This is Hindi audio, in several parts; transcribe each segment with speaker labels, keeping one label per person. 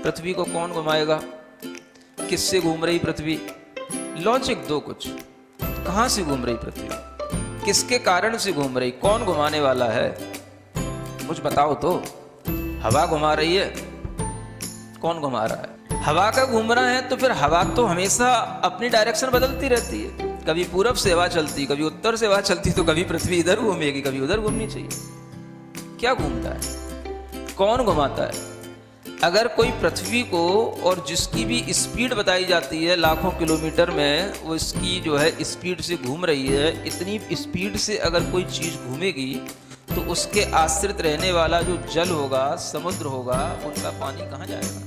Speaker 1: पृथ्वी को कौन घुमाएगा, किससे घूम रही पृथ्वी, लॉजिक दो कुछ। कहां से घूम रही पृथ्वी, किसके कारण से घूम रही, कौन घुमाने वाला है, मुझे बताओ तो। हवा घुमा रही है, कौन घुमा रहा है, हवा का घूमना है तो फिर हवा तो हमेशा अपनी डायरेक्शन बदलती रहती है। कभी पूरब से हवा चलती, कभी उत्तर से हवा चलती, तो कभी पृथ्वी इधर घूमेगी, कभी उधर घूमनी चाहिए। क्या घूमता है, कौन घुमाता है? अगर कोई पृथ्वी को, और जिसकी भी स्पीड बताई जाती है लाखों किलोमीटर में, वो इसकी जो है स्पीड से घूम रही है, इतनी स्पीड से अगर कोई चीज घूमेगी तो उसके आश्रित रहने वाला जो जल होगा, समुद्र होगा, उनका पानी कहां जाएगा?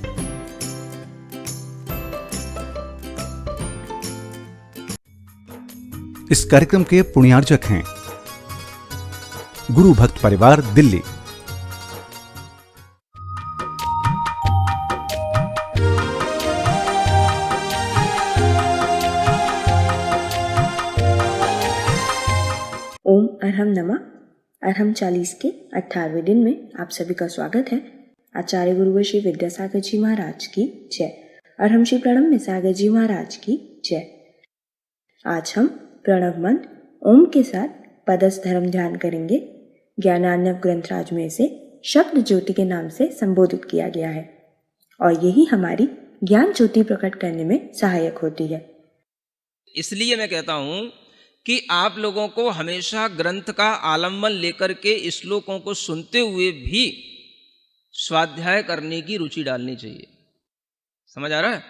Speaker 2: इस कार्यक्रम के पुण्यार्जक हैं गुरु भक्त परिवार, दिल्ली।
Speaker 3: ओम अरहम नमः। अरहम 40 के 18वें दिन में आप सभी का स्वागत है। आचार्य गुरुवर श्री विद्यासागर जी महाराज की जय। अरहम श्री प्रणव सागर जी महाराज की जय। आज हम प्रणव मंत्र ओम के साथ पदस्थ धर्म ध्यान करेंगे। ज्ञानार्णव ग्रंथराज में इसे शब्द ज्योति के नाम से संबोधित किया गया है और यही हमारी ज्ञान ज्योति प्रकट करने में सहायक होती है।
Speaker 1: इसलिए मैं कहता हूं कि आप लोगों को हमेशा ग्रंथ का आलम्बन लेकर के श्लोकों को सुनते हुए भी स्वाध्याय करने की रुचि डालनी चाहिए। समझ आ रहा है?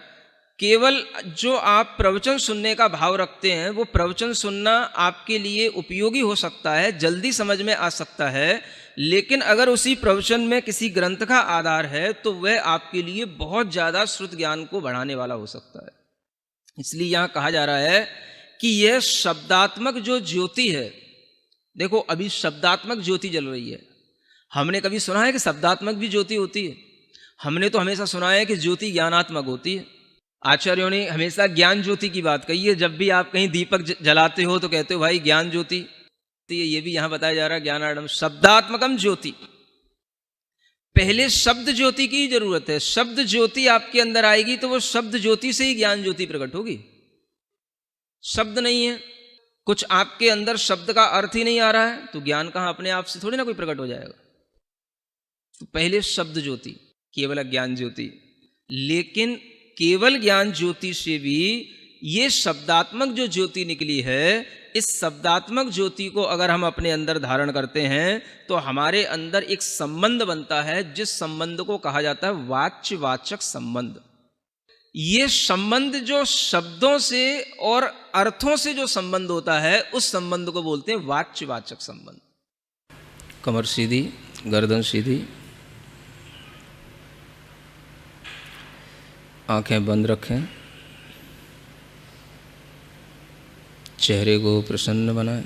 Speaker 1: केवल जो आप प्रवचन सुनने का भाव रखते हैं, वो प्रवचन सुनना आपके लिए उपयोगी हो सकता है, जल्दी समझ में आ सकता है, लेकिन अगर उसी प्रवचन में किसी ग्रंथ का आधार है तो वह आपके लिए बहुत ज्यादा श्रुत ज्ञान को बढ़ाने वाला हो सकता है। इसलिए यहां कहा जा रहा है कि यह शब्दात्मक जो ज्योति है, देखो अभी शब्दात्मक ज्योति जल रही है। हमने कभी सुना है कि शब्दात्मक भी ज्योति होती है? हमने तो हमेशा सुना है कि ज्योति ज्ञानात्मक होती है। आचार्यों ने हमेशा ज्ञान ज्योति की बात कही है। जब भी आप कहीं दीपक जलाते हो तो कहते हो भाई ज्ञान ज्योति, ये भी यहां बताया जा रहा है ज्ञानार्णव शब्दात्मकम ज्योति। पहले शब्द ज्योति की जरूरत है। शब्द ज्योति आपके अंदर आएगी तो वो शब्द ज्योति से ही ज्ञान ज्योति प्रकट होगी। शब्द नहीं है, कुछ आपके अंदर शब्द का अर्थ ही नहीं आ रहा है तो ज्ञान कहां, अपने आप से थोड़ी ना कोई प्रकट हो जाएगा। तो पहले शब्द ज्योति, केवल ज्ञान ज्योति। लेकिन केवल ज्ञान ज्योति से भी ये शब्दात्मक जो ज्योति निकली है, इस शब्दात्मक ज्योति को अगर हम अपने अंदर धारण करते हैं तो हमारे अंदर एक संबंध बनता है, जिस संबंध को कहा जाता है वाच्य वाचक संबंध। ये संबंध जो शब्दों से और अर्थों से जो संबंध होता है, उस संबंध को बोलते हैं वाच्य वाचक संबंध। कमर सीधी, गर्दन सीधी, आंखें बंद रखें, चेहरे को प्रसन्न बनाएं,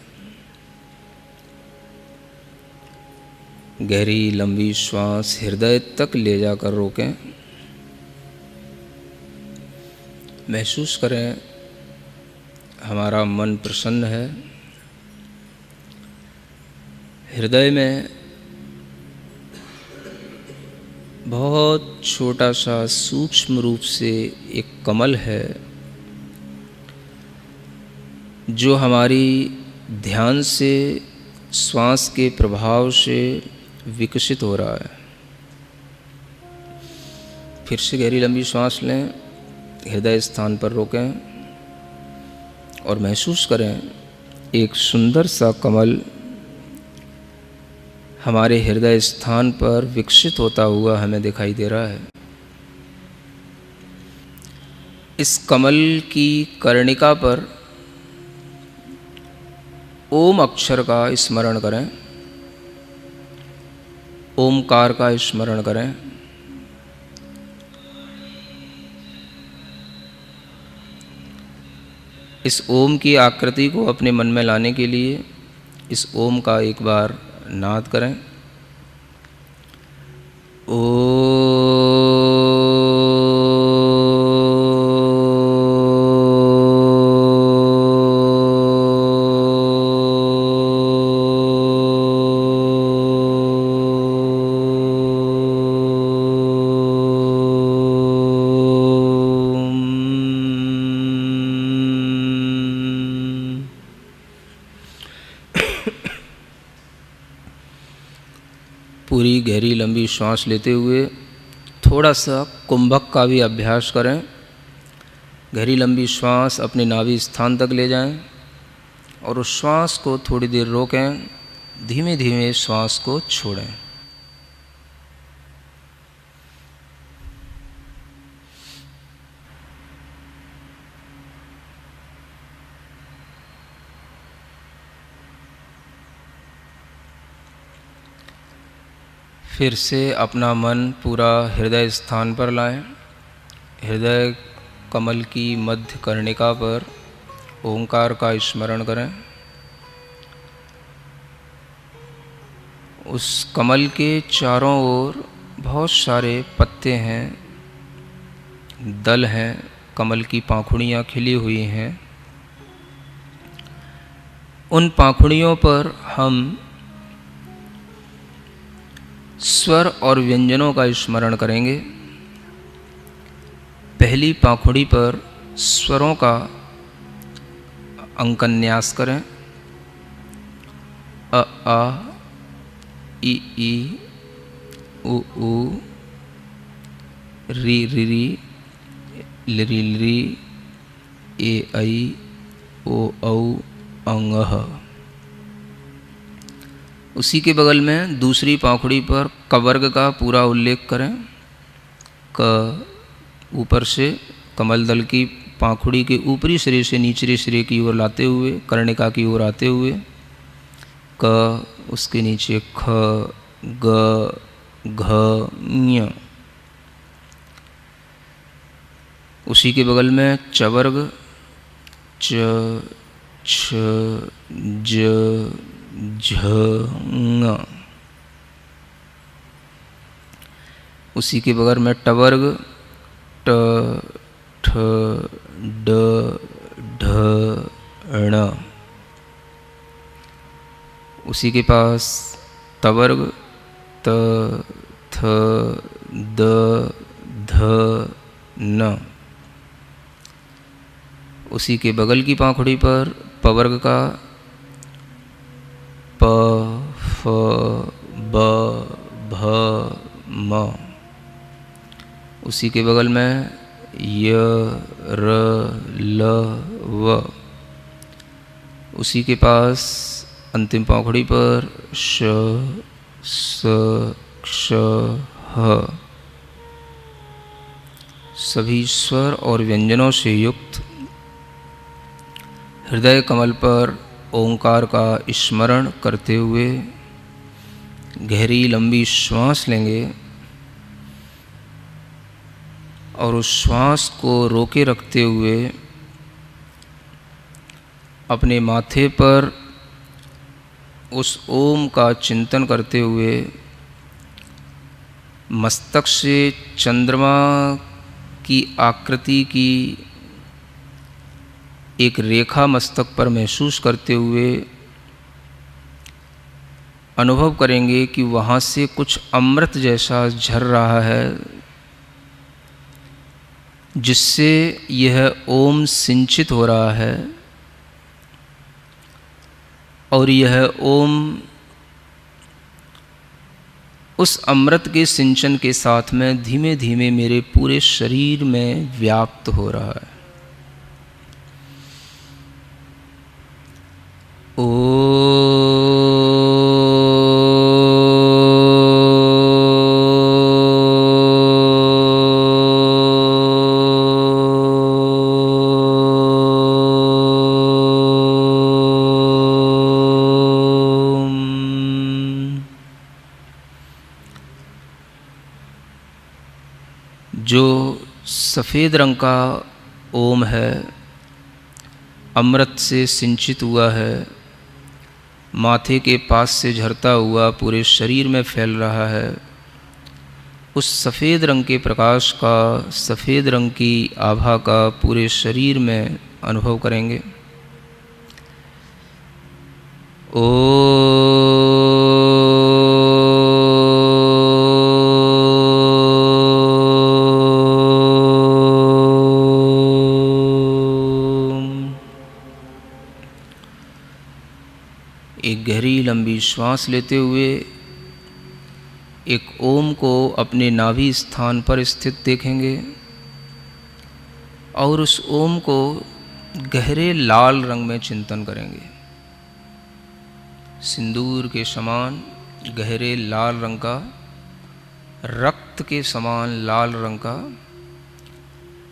Speaker 1: गहरी लंबी श्वास हृदय तक ले जाकर रोकें। महसूस करें हमारा मन प्रसन्न है। हृदय में बहुत छोटा सा सूक्ष्म रूप से एक कमल है जो हमारी ध्यान से, श्वास के प्रभाव से विकसित हो रहा है। फिर से गहरी लंबी श्वास लें, हृदय स्थान पर रोकें और महसूस करें एक सुंदर सा कमल हमारे हृदय स्थान पर विकसित होता हुआ हमें दिखाई दे रहा है। इस कमल की कर्णिका पर ओम अक्षर का स्मरण करें, ओमकार का स्मरण करें। इस ओम की आकृति को अपने मन में लाने के लिए इस ओम का एक बार नाद करें। पूरी गहरी लंबी श्वास लेते हुए थोड़ा सा कुंभक का भी अभ्यास करें। गहरी लंबी श्वास अपने नाभि स्थान तक ले जाएं और उस श्वास को थोड़ी देर रोकें, धीमे धीमे श्वास को छोड़ें। फिर से अपना मन पूरा हृदय स्थान पर लाएं। हृदय कमल की मध्य कर्णिका पर ओंकार का स्मरण करें। उस कमल के चारों ओर बहुत सारे पत्ते हैं, दल हैं, कमल की पाखुड़ियाँ खिली हुई हैं। उन पाखुड़ियों पर हम स्वर और व्यंजनों का स्मरण करेंगे। पहली पाखुड़ी पर स्वरों का अंकन्यास करें। अ आ, इ ई, उ ऊ, री री री, लिरी लिरी, ए ऐ, ओ औ, अंग ह। उसी के बगल में दूसरी पाखुड़ी पर क वर्ग का पूरा उल्लेख करें। क ऊपर से कमल दल की पाखुड़ी के ऊपरी सिरे से निचले सिरे की ओर लाते हुए कर्णिका की ओर आते हुए क, उसके नीचे ख, ग, घ, ञ। उसी के बगल में च वर्ग च, छ, ज, झ, ङ। उसी के बगल में ट वर्ग ट, ठ, ड, ढ, ण। उसी के पास त वर्ग त, थ, द, ध, न। उसी के बगल की पाखुड़ी पर प वर्ग का प, फ, ब, भ, म। उसी के बगल में य, र, ल, व। उसी के पास अंतिम पाखुड़ी पर श, स, क्ष, ह। सभी स्वर और व्यंजनों से युक्त हृदय कमल पर ओंकार का स्मरण करते हुए गहरी लंबी श्वास लेंगे और उस श्वास को रोके रखते हुए अपने माथे पर उस ओम का चिंतन करते हुए मस्तक से चंद्रमा की आकृति की एक रेखा मस्तक पर महसूस करते हुए अनुभव करेंगे कि वहाँ से कुछ अमृत जैसा झर रहा है, जिससे यह ओम सिंचित हो रहा है और यह ओम उस अमृत के सिंचन के साथ में धीमे धीमे मेरे पूरे शरीर में व्याप्त हो रहा है। जो सफ़ेद रंग का ओम है, अमृत से सिंचित हुआ है, माथे के पास से झरता हुआ पूरे शरीर में फैल रहा है, उस सफ़ेद रंग के प्रकाश का, सफ़ेद रंग की आभा का पूरे शरीर में अनुभव करेंगे। एक गहरी लंबी श्वास लेते हुए एक ओम को अपने नाभि स्थान पर स्थित देखेंगे और उस ओम को गहरे लाल रंग में चिंतन करेंगे। सिंदूर के समान गहरे लाल रंग का, रक्त के समान लाल रंग का,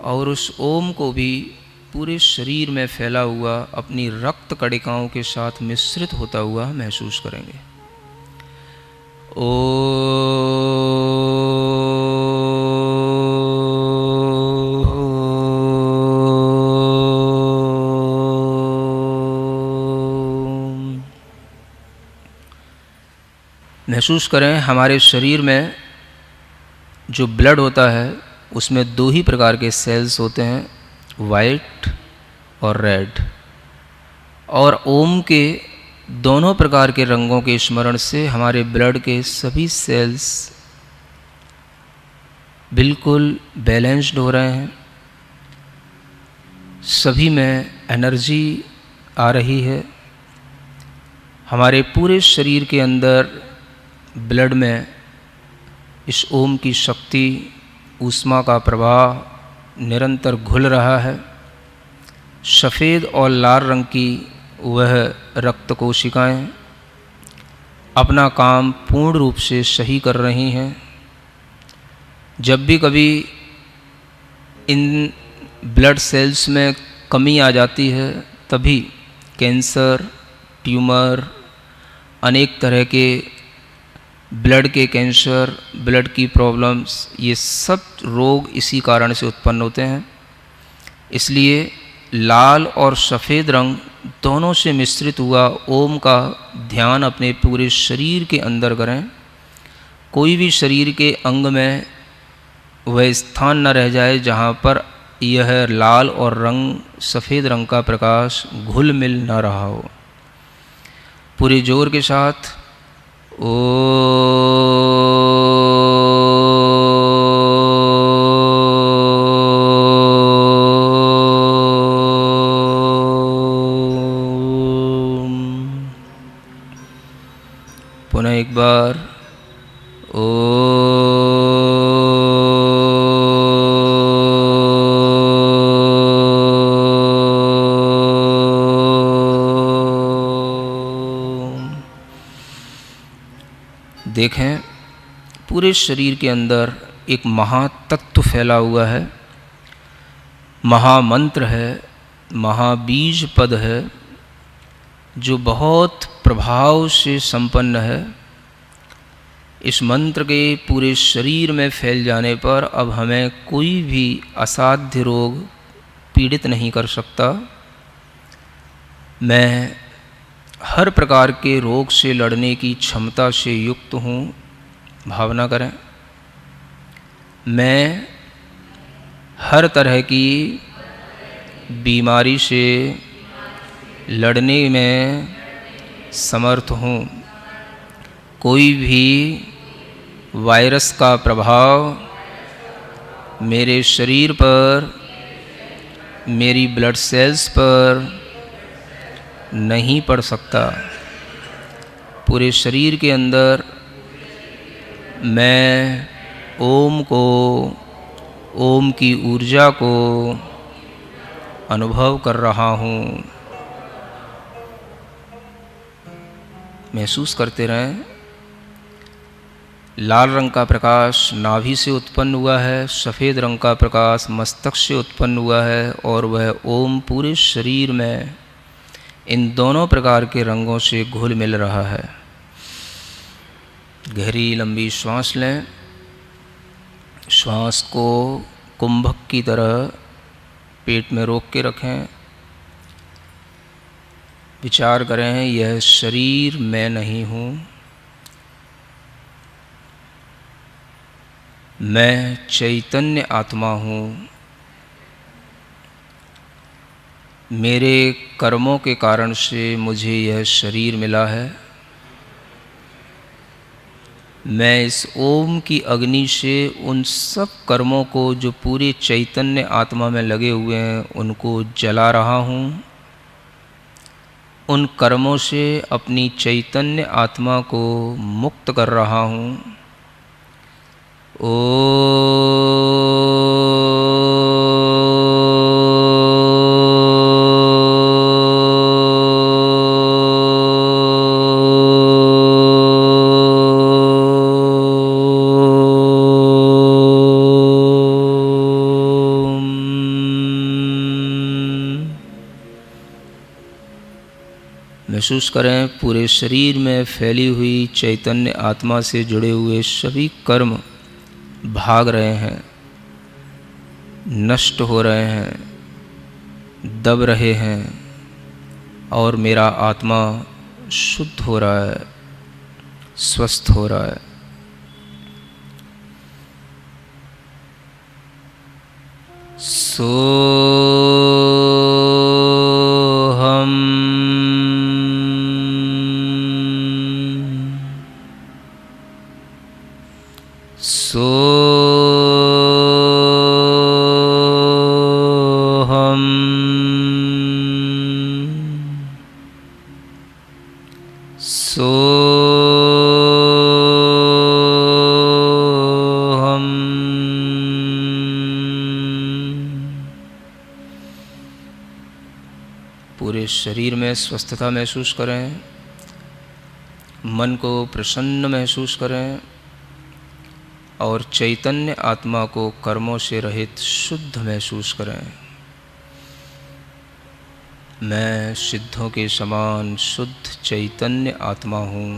Speaker 1: और उस ओम को भी पूरे शरीर में फैला हुआ अपनी रक्त कणिकाओं के साथ मिश्रित होता हुआ महसूस करेंगे। महसूस करें हमारे शरीर में जो ब्लड होता है उसमें दो ही प्रकार के सेल्स होते हैं, वाइट और रेड। और ओम के दोनों प्रकार के रंगों के स्मरण से हमारे ब्लड के सभी सेल्स बिल्कुल बैलेंस्ड हो रहे हैं, सभी में एनर्जी आ रही है। हमारे पूरे शरीर के अंदर ब्लड में इस ओम की शक्ति, ऊष्मा का प्रवाह निरंतर घुल रहा है। सफ़ेद और लाल रंग की वह रक्त कोशिकाएं अपना काम पूर्ण रूप से सही कर रही हैं। जब भी कभी इन ब्लड सेल्स में कमी आ जाती है तभी कैंसर, ट्यूमर, अनेक तरह के ब्लड के कैंसर, ब्लड की प्रॉब्लम्स, ये सब रोग इसी कारण से उत्पन्न होते हैं। इसलिए लाल और सफ़ेद रंग दोनों से मिश्रित हुआ ओम का ध्यान अपने पूरे शरीर के अंदर करें। कोई भी शरीर के अंग में वह स्थान न रह जाए जहाँ पर यह लाल और सफ़ेद रंग का प्रकाश घुल मिल न रहा हो। पूरे जोर के साथ पुनः एक बार देखें पूरे शरीर के अंदर एक महातत्व फैला हुआ है, महामंत्र है, महाबीज पद है जो बहुत प्रभाव से संपन्न है। इस मंत्र के पूरे शरीर में फैल जाने पर अब हमें कोई भी असाध्य रोग पीड़ित नहीं कर सकता। मैं हर प्रकार के रोग से लड़ने की क्षमता से युक्त हूँ। भावना करें, मैं हर तरह की बीमारी से लड़ने में समर्थ हूँ। कोई भी वायरस का प्रभाव मेरे शरीर पर, मेरी ब्लड सेल्स पर नहीं पड़ सकता। पूरे शरीर के अंदर मैं ओम को, ओम की ऊर्जा को अनुभव कर रहा हूँ। महसूस करते रहें। लाल रंग का प्रकाश नाभि से उत्पन्न हुआ है, सफ़ेद रंग का प्रकाश मस्तक से उत्पन्न हुआ है और वह ओम पूरे शरीर में इन दोनों प्रकार के रंगों से घुल मिल रहा है। गहरी लंबी श्वास लें। श्वास को कुंभक की तरह पेट में रोक के रखें। विचार करें, यह शरीर मैं नहीं हूँ, मैं चैतन्य आत्मा हूँ। मेरे कर्मों के कारण से मुझे यह शरीर मिला है। मैं इस ओम की अग्नि से उन सब कर्मों को जो पूरे चैतन्य आत्मा में लगे हुए हैं उनको जला रहा हूँ। उन कर्मों से अपनी चैतन्य आत्मा को मुक्त कर रहा हूँ। महसूस करें पूरे शरीर में फैली हुई चैतन्य आत्मा से जुड़े हुए सभी कर्म भाग रहे हैं, नष्ट हो रहे हैं, दब रहे हैं और मेरा आत्मा शुद्ध हो रहा है, स्वस्थ हो रहा है। पूरे शरीर में स्वस्थता महसूस करें, मन को प्रसन्न महसूस करें और चैतन्य आत्मा को कर्मों से रहित शुद्ध महसूस करें। मैं सिद्धों के समान शुद्ध चैतन्य आत्मा हूँ।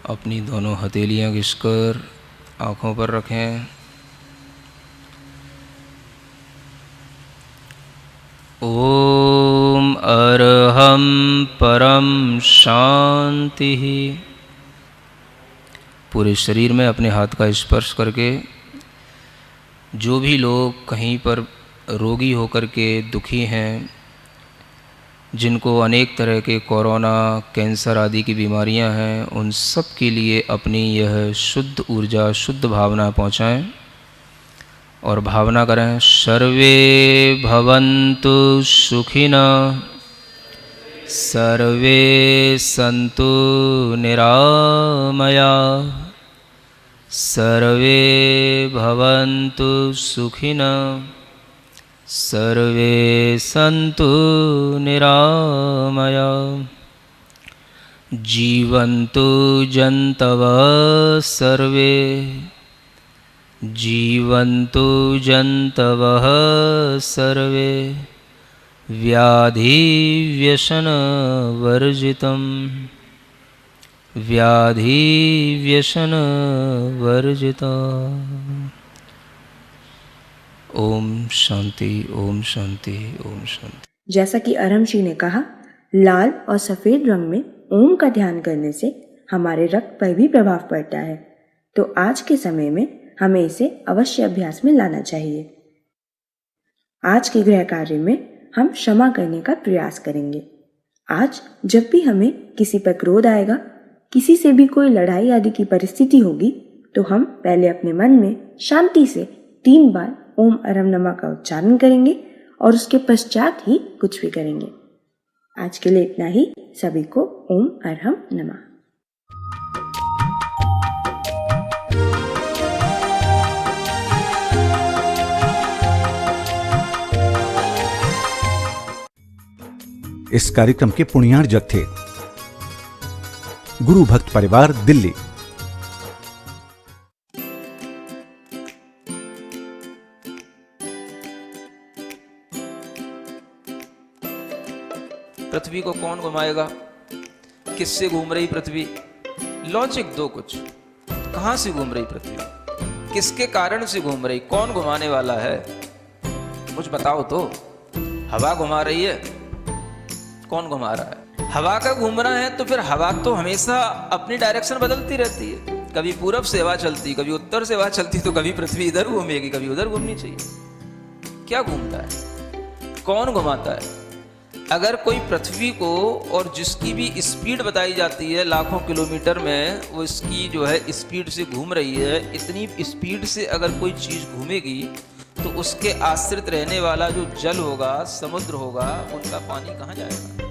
Speaker 1: अपनी दोनों हथेलियाँ घिसकर आँखों पर रखें। ओम अरहम परम शांति। पूरे शरीर में अपने हाथ का स्पर्श करके जो भी लोग कहीं पर रोगी होकर के दुखी हैं, जिनको अनेक तरह के कोरोना, कैंसर आदि की बीमारियां हैं, उन सब के लिए अपनी यह शुद्ध ऊर्जा, शुद्ध भावना पहुंचाएं और भावना करें, सर्वे भवन्तु सुखिनः, सर्वे सन्तु निरामयाः, सर्वे भवन्तु सुखिनः, सर्वे सन्तु निरामयाः, जीवन्तु जन्तवः सर्वे, जीवन्तु जन्तवः सर्वे, व्याधिव्यसनवर्जितं, व्याधिव्यसनवर्जितम्। ओम शांति, ओम शांति, ओम शांति।
Speaker 3: जैसा कि अरहम ने कहा, लाल और सफेद रंग में ओम का ध्यान करने से हमारे रक्त पर भी प्रभाव पड़ता है, तो आज के समय में हमें इसे अवश्य अभ्यास में लाना चाहिए। आज के गृह कार्य में हम क्षमा करने का प्रयास करेंगे। आज जब भी हमें किसी पर क्रोध आएगा, किसी से भी कोई लड़ाई आदि की परिस्थिति होगी, तो हम पहले अपने मन में शांति से 3 बार ओम अरहम नमः का उच्चारण करेंगे और उसके पश्चात ही कुछ भी करेंगे। आज के लिए इतना ही। सभी को ओम अरहम नमः।
Speaker 2: इस कार्यक्रम के पुण्यार्जक थे गुरु भक्त परिवार, दिल्ली।
Speaker 1: पृथ्वी को कौन घुमाएगा? किससे घूम रही पृथ्वी? लॉजिक दो कुछ। कहां से घूम रही पृथ्वी? किसके कारण से घूम रही? कौन घुमाने वाला है? कुछ बताओ तो। हवा घुमा रही है? कौन घुमा रहा है? हवा का घूमना है तो फिर हवा तो हमेशा अपनी डायरेक्शन बदलती रहती है। कभी पूरब से हवा चलती, कभी उत्तर से हवा चलती, तो कभी पृथ्वी इधर घूमेगी, कभी उधर घूमनी चाहिए। क्या घूमता है? कौन घुमाता है? अगर कोई पृथ्वी को और जिसकी भी स्पीड बताई जाती है लाखों किलोमीटर में, वो इसकी जो है स्पीड से घूम रही है, इतनी स्पीड से अगर कोई चीज़ घूमेगी तो उसके आश्रित रहने वाला जो जल होगा, समुद्र होगा, उनका पानी कहाँ जाएगा?